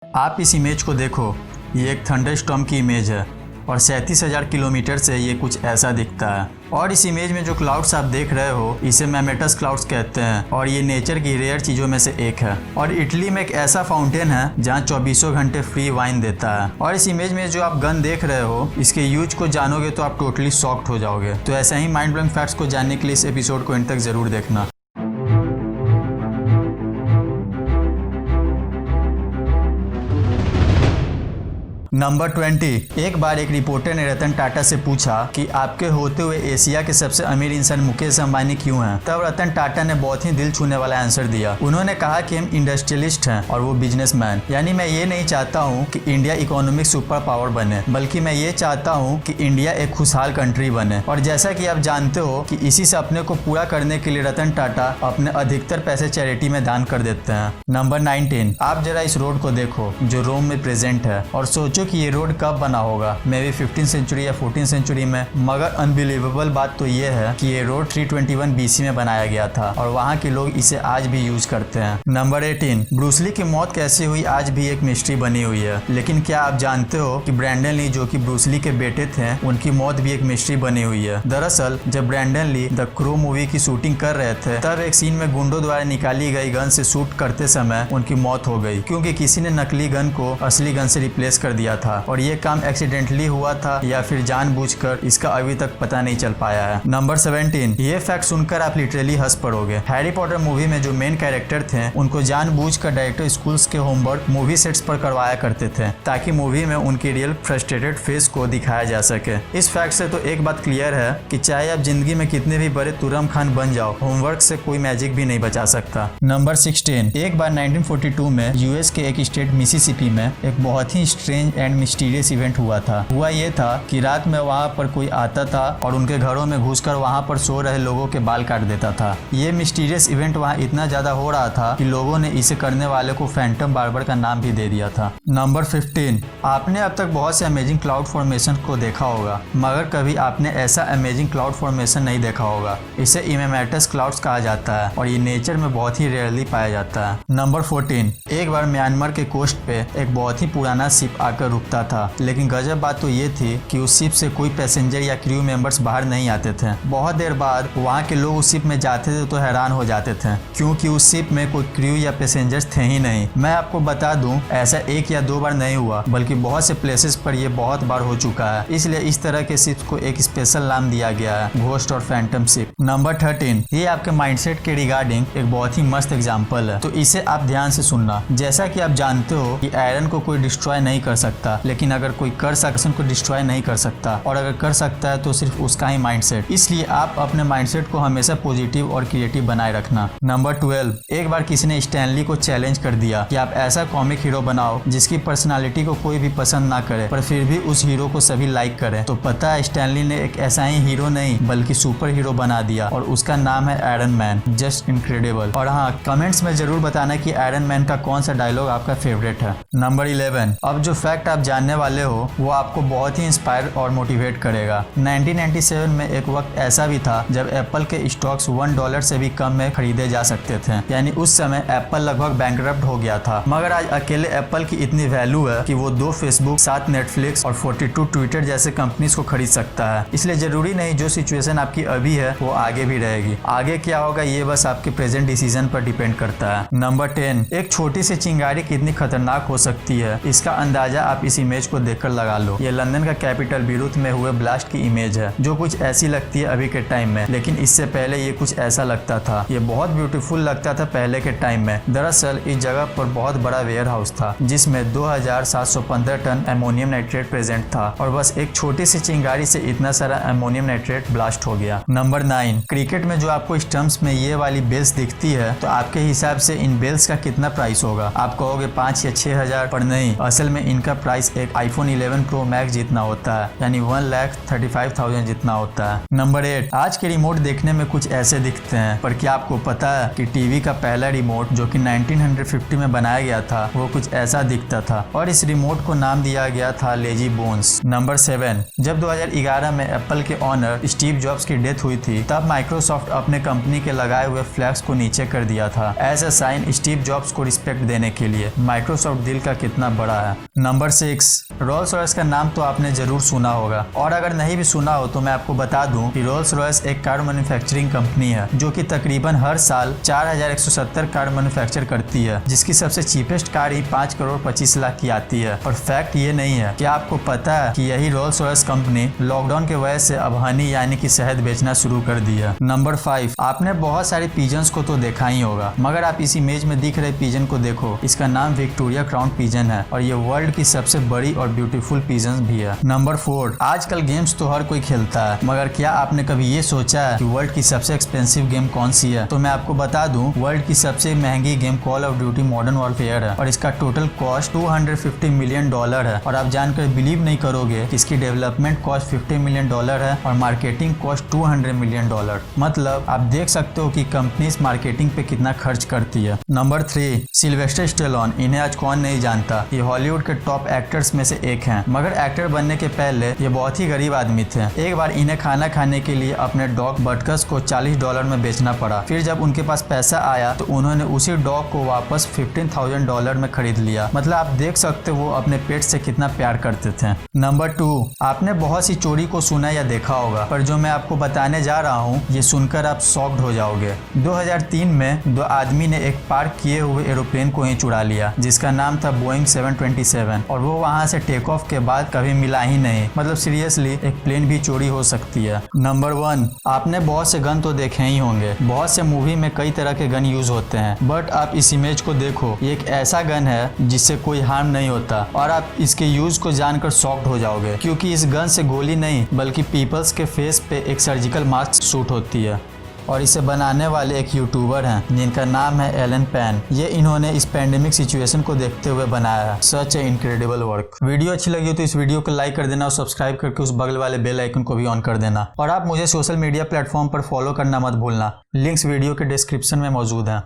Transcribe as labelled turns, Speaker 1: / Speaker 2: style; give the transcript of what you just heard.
Speaker 1: आप इस इमेज को देखो, ये एक थंडरस्टॉर्म की इमेज है और 37,000 किलोमीटर से ये कुछ ऐसा दिखता है। और इस इमेज में जो क्लाउड्स आप देख रहे हो इसे मैमेटस क्लाउड्स कहते हैं और ये नेचर की रेयर चीज़ों में से एक है। और इटली में एक ऐसा फाउंटेन है जहाँ 24 घंटे फ्री वाइन देता है। और इस इमेज में जो आप गन देख रहे हो इसके यूज को जानोगे तो आप टोटली शॉक्ड हो जाओगे। तो ऐसा ही माइंड ब्लोइंग फैक्ट्स को जानने के लिए इस एपिसोड को एंड तक जरूर देखना। नंबर 20। एक बार एक रिपोर्टर ने रतन टाटा से पूछा कि आपके होते हुए एशिया के सबसे अमीर इंसान मुकेश अंबानी क्यों हैं? तब रतन टाटा ने बहुत ही दिल छूने वाला आंसर दिया। उन्होंने कहा कि हम इंडस्ट्रियलिस्ट हैं और वो बिजनेसमैन। यानी मैं ये नहीं चाहता हूँ कि इंडिया इकोनॉमिक सुपर पावर बने, बल्कि मैं ये चाहता हूँ कि इंडिया एक खुशहाल कंट्री बने। और जैसा कि आप जानते हो कि इसी सपने को पूरा करने के लिए रतन टाटा अपने अधिकतर पैसे चैरिटी में दान कर देते हैं। नंबर 19। आप जरा इस रोड को देखो जो रोम में प्रेजेंट है और सोचो कि ये रोड कब बना होगा, मे बी 15th सेंचुरी या 14th सेंचुरी में। मगर अनबिलीवेबल बात तो ये है कि ये रोड 321 BC में बनाया गया था और वहाँ के लोग इसे आज भी यूज करते हैं। नंबर 18। ब्रूस ली की मौत कैसे हुई आज भी एक मिस्ट्री बनी हुई है। लेकिन क्या आप जानते हो कि ब्रैंडन ली जो कि ब्रूस ली के बेटे थे उनकी मौत भी एक मिस्ट्री बनी हुई है। दरअसल जब Brandon Lee the Crow movie की शूटिंग कर रहे थे तब एक सीन में गुंडों द्वारा निकाली गई गन से शूट करते समय उनकी मौत हो गई क्योंकि किसी ने नकली गन को असली गन से रिप्लेस कर दिया था। और ये काम एक्सीडेंटली हुआ था या फिर जानबूझकर, इसका अभी तक पता नहीं चल पाया है। नंबर 17। ये फैक्ट सुनकर आप लिटरली हंस पड़ोगे। हैरी पॉटर मूवी में जो मेन कैरेक्टर थे उनको जानबूझकर डायरेक्टर स्कूल्स के होमवर्क मूवी सेट्स पर करवाया करते थे ताकि मूवी में उनकी रियल फ्रस्ट्रेटेड फेस को दिखाया जा सके। इस फैक्ट से तो एक बात क्लियर है कि चाहे आप जिंदगी में कितने भी बड़े तुरम खान बन जाओ, होमवर्क से कोई मैजिक भी नहीं बचा सकता। नंबर 16। एक बार 1942 में यूएस के एक स्टेट मिसिसिपी में एक बहुत ही स्ट्रेंज एंड मिस्टीरियस इवेंट हुआ था। हुआ ये था कि रात में वहाँ पर कोई आता था और उनके घरों में घुसकर वहाँ पर सो रहे लोगों के बाल काट देता था। ये मिस्टीरियस इवेंट वहाँ इतना ज्यादा हो रहा था कि लोगों ने इसे करने वाले को फैंटम बार्बर का नाम भी दे दिया था। नंबर 15। आपने अब तक बहुत से अमेजिंग क्लाउड फॉर्मेशन को देखा होगा मगर कभी आपने ऐसा अमेजिंग क्लाउड फॉर्मेशन नहीं देखा होगा। इसे इमेमेटस क्लाउड्स कहा जाता है और ये नेचर में बहुत ही रेयरली पाया जाता है। नंबर 14। एक बार म्यांमार के कोस्ट पे एक बहुत ही पुराना शिप आकर रुकता था, लेकिन गजब बात तो ये थी कि उस शिप से कोई पैसेंजर या क्रू मेंबर्स बाहर नहीं आते थे। बहुत देर बाद वहाँ के लोग उस शिप में जाते थे तो हैरान हो जाते थे क्योंकि उस शिप में कोई क्रू या पैसेंजर्स थे ही नहीं। मैं आपको बता दूं ऐसा एक या दो बार नहीं हुआ बल्कि बहुत से प्लेसेस पर यह बहुत बार हो चुका है। इसलिए इस तरह के शिप को एक स्पेशल नाम दिया गया है, घोस्ट और फैंटम शिप। नंबर 13। ये आपके माइंडसेट के रिगार्डिंग एक बहुत ही मस्त एग्जाम्पल है, तो इसे आप ध्यान से सुनना। जैसा कि आप जानते हो कि आयरन को कोई डिस्ट्रॉय नहीं कर सकता, लेकिन अगर कोई कर सकता को डिस्ट्रॉय नहीं कर सकता और अगर कर सकता है तो सिर्फ उसका ही माइंडसेट। इसलिए आप अपने माइंडसेट को हमेशा पॉजिटिव और क्रिएटिव बनाए रखना। नंबर 12। एक बार किसी ने स्टैनली को चैलेंज कर दिया कि आप ऐसा कॉमिक हीरो बनाओ जिसकी पर्सनालिटी को कोई भी पसंद ना करे पर फिर भी उस हीरो को सभी लाइक करें। तो पता है स्टैनली ने एक ऐसा ही हीरो नहीं बल्कि सुपर हीरो बना दिया और उसका नाम है आयरन मैन। Just incredible. और हाँ, कमेंट्स में जरूर बताना कि आयरन मैन का कौन सा डायलॉग आपका फेवरेट है। नंबर 11। अब जो फैक्ट आप जानने वाले हो वो आपको बहुत ही इंस्पायर और मोटिवेट करेगा। 1997 में एक वक्त ऐसा भी था जब एप्पल के स्टॉक्स $1 से भी कम में खरीदे जा सकते थे। यानी उस समय एप्पल लगभग बैंकरप्ट हो गया था। मगर आज अकेले एप्पल की इतनी वैल्यू है कि वो 2 फेसबुक, 7 नेटफ्लिक्स और 42 ट्विटर जैसे कंपनीज को खरीद सकता है। इसलिए जरूरी नहीं जो सिचुएशन आपकी अभी है वो आगे भी रहेगी। आगे क्या होगा ये बस आपके प्रेजेंट डिसीजन पर डिपेंड करता है। नंबर 10। एक छोटी सी चिंगारी कितनी खतरनाक हो सकती है इसका अंदाजा आप इस इमेज को देखकर लगा लो। ये लंदन का कैपिटल बीरूत में हुए ब्लास्ट की इमेज है जो कुछ ऐसी लगती है अभी के टाइम में, लेकिन इससे पहले ये कुछ ऐसा लगता था। ये बहुत ब्यूटीफुल लगता था पहले के टाइम में। दरअसल इस जगह पर बहुत बड़ा वेयर हाउस था जिसमें 2715 टन अमोनियम नाइट्रेट प्रेजेंट था और बस एक छोटी सी चिंगारी से इतना सारा अमोनियम नाइट्रेट ब्लास्ट हो गया। नंबर 9। क्रिकेट में जो आपको स्टंप्स में ये वाली बेल्स दिखती है तो आपके हिसाब से इन बेल्स का कितना प्राइस होगा? आप कहोगे 5 या 6 हजार, पर नहीं, असल में इनका प्राइस एक iPhone 11 Pro Max जितना होता है, यानी 1,35,000 जितना होता है। नंबर 8, आज के रिमोट देखने में कुछ ऐसे दिखते हैं, पर क्या आपको पता है कि टीवी का पहला रिमोट जो कि 1950 में बनाया गया था वो कुछ ऐसा दिखता था और इस रिमोट को नाम दिया गया था लेजी बोन्स। नंबर 7, जब 2011 में एप्पल के ऑनर स्टीव जॉब्स की डेथ हुई थी तब माइक्रोसॉफ्ट अपने कंपनी के लगाए हुए फ्लैग्स को नीचे कर दिया था as a sign Steve Jobs को रिस्पेक्ट देने के लिए। माइक्रोसॉफ्ट दिल का कितना बड़ा है। नंबर 6, रोल्स रॉयस का नाम तो आपने जरूर सुना होगा और अगर नहीं भी सुना हो तो मैं आपको बता दूं कि रोल्स रॉयस एक कार मैन्युफैक्चरिंग कंपनी है जो कि तकरीबन हर साल 4170 कार मैन्युफैक्चर करती है, जिसकी सबसे चीपेस्ट कार ही 5 करोड़ 25 लाख की आती है। और फैक्ट ये नहीं है कि आपको पता है कि यही रोल्स रॉयस कंपनी लॉकडाउन के वजह से अब हनी यानी कि शहद बेचना शुरू कर दिया। नंबर 5, आपने बहुत सारे पिजन्स को तो देखा ही होगा, मगर आप इस इमेज में दिख रहे पिजन को देखो, इसका नाम विक्टोरिया क्राउन पिजन है और ये वर्ल्ड की सबसे बड़ी और ब्यूटीफुल पिजन भी है। नंबर 4, आजकल गेम्स तो हर कोई खेलता है, मगर क्या आपने कभी ये सोचा है कि वर्ल्ड की सबसे एक्सपेंसिव गेम कौन सी है? तो मैं आपको बता दूं, वर्ल्ड की सबसे महंगी game call of duty modern warfare है और इसका टोटल कॉस्ट $250 मिलियन है और आप जानकर बिलीव नहीं करोगे कि इसकी डेवलपमेंट कॉस्ट $50 मिलियन है और मार्केटिंग कॉस्ट $200 मिलियन। मतलब आप देख सकते हो कि कंपनीज मार्केटिंग पे कितना खर्च करती है। नंबर 3, सिल्वेस्टर स्टेलोन, इन्हें आज कौन नहीं जानता। ये हॉलीवुड के टॉप एक्टर्स में से एक हैं, मगर एक्टर बनने के पहले ये बहुत ही गरीब आदमी थे। एक बार इन्हें खाना खाने के लिए अपने डॉग बटकस को $40 में बेचना पड़ा। फिर जब उनके पास पैसा आया तो उन्होंने उसी डॉग को वापस $15,000 में खरीद लिया। मतलब आप देख सकते हो वो अपने पेट से कितना प्यार करते थे। नंबर 2, आपने बहुत सी चोरी को सुना या देखा होगा, पर जो मैं आपको बताने जा रहा हूँ ये सुनकर आप शॉक्ड हो जाओगे। 2003 में 2 आदमी ने एक पार्क किए हुए एरोप्लेन को ही चुरा लिया जिसका नाम था बोइंग 727 और वो वहां से टेक ऑफ के बाद कभी मिला ही नहीं। मतलब सीरियसली एक प्लेन भी चोरी हो सकती है। नंबर 1, आपने बहुत से गन तो देखे ही होंगे, बहुत से मूवी में कई तरह के गन यूज होते हैं, बट आप इस इमेज को देखो, ये एक ऐसा गन है जिससे कोई हार्म नहीं होता और आप इसके यूज को जानकर शॉक्ड हो जाओगे क्योंकि इस गन से गोली नहीं बल्कि पीपल्स के फेस पे एक सर्जिकल मास्क शूट होती है और इसे बनाने वाले एक यूट्यूबर हैं जिनका नाम है एलन पैन। ये इन्होंने इस पैंडेमिक सिचुएशन को देखते हुए बनाया है। सच ए इनक्रेडिबल वर्क। वीडियो अच्छी लगी हो तो इस वीडियो को लाइक कर देना और सब्सक्राइब करके उस बगल वाले बेल आइकन को भी ऑन कर देना और आप मुझे सोशल मीडिया प्लेटफॉर्म पर फॉलो करना मत भूलना। लिंक्स वीडियो के डिस्क्रिप्शन में मौजूद हैं।